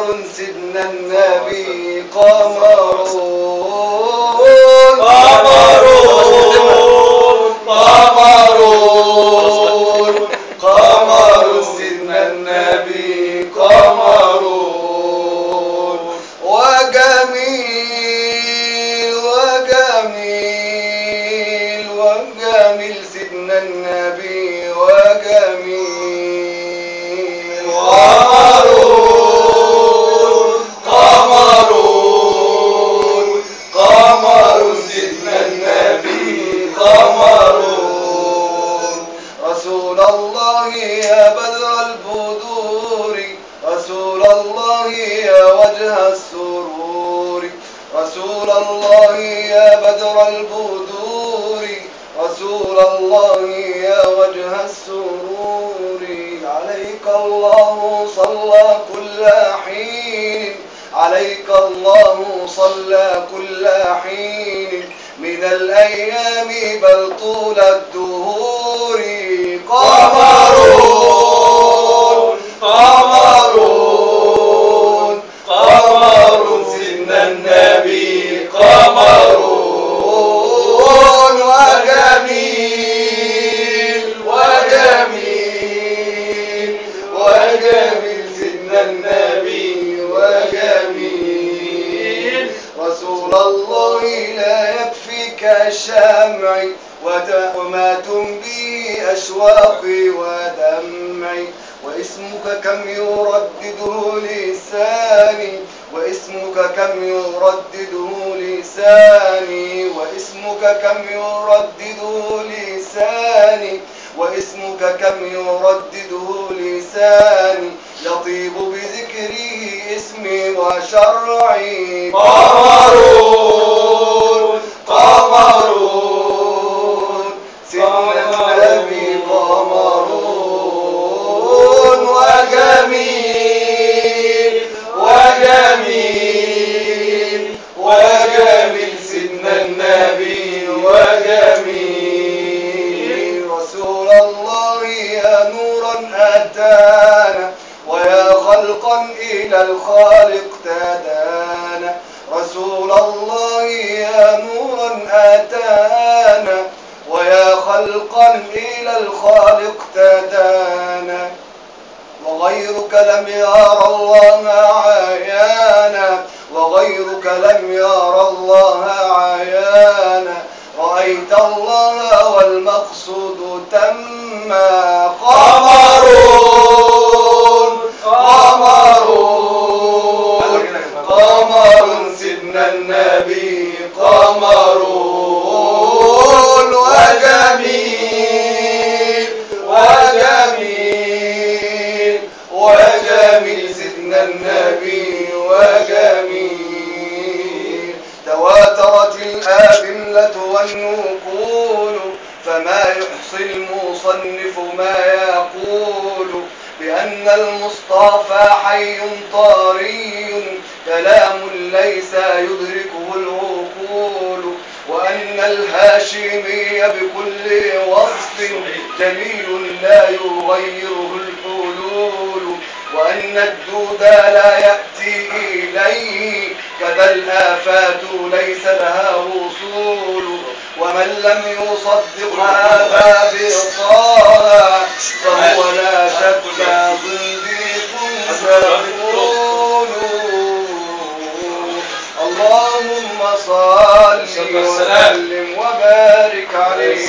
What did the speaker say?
قمر سيدنا النبي قمرون قمرون قمرون قمر سيدنا النبي قمرون وجميل وجميل وجميل سيدنا النبي وجميل قمرون قمرون قمر سيدنا النبي قمرون رسول الله يا بدر البدور رسول الله يا وجه السرور رسول الله يا بدر البدور رسول الله يا وجه السرور عليك الله صلى كل حين عليك الله صلى كل حين من الأيام بل طول الدهور قمرون قمرون قمر سيدنا النبي قمرون وجميل وجميل وجميل سيدنا النبي وجميل رسول الله لا يكفيك شمعي وما تنبي أشواقي ودمعي واسمك كم يردده لساني واسمك كم يردده لساني واسمك كم يردده لساني واسمك كم يردده لساني يطيب بذكره اسمي وشرعي قمرون قمرون سيدنا النبي قمرون وجميل وجميل وجميل سيدنا النبي وجميل رسول الله يا نورا أتانا ويا خلقا إلى الخالق تدانا رسول الله يا نورا أتانا ويا خلقا إلى الخالق تدانا وغيرك لم يرى الله عيانا وغيرك لم يرى الله عيانا رأيت الله والمقصود تما قمرون قمرون قمر سيدنا النبي قمرون وجميل وجميل وجميل سيدنا النبي وجميل تواترت الأدلة والنقول فما يحصي المصنف ما يقول بأن المصطفى حي طري كلام ليس يدركه العقول وأن الهاشمي بكل وصف جميل لا يغيره الحلول وأن الدود لا يأتي إليه كذا الآفات ليس لها وصول ومن لم يصدق هذا بطاعة فهو لا شك ضنديق سيقول اللهم صل وسلم وبارك عليه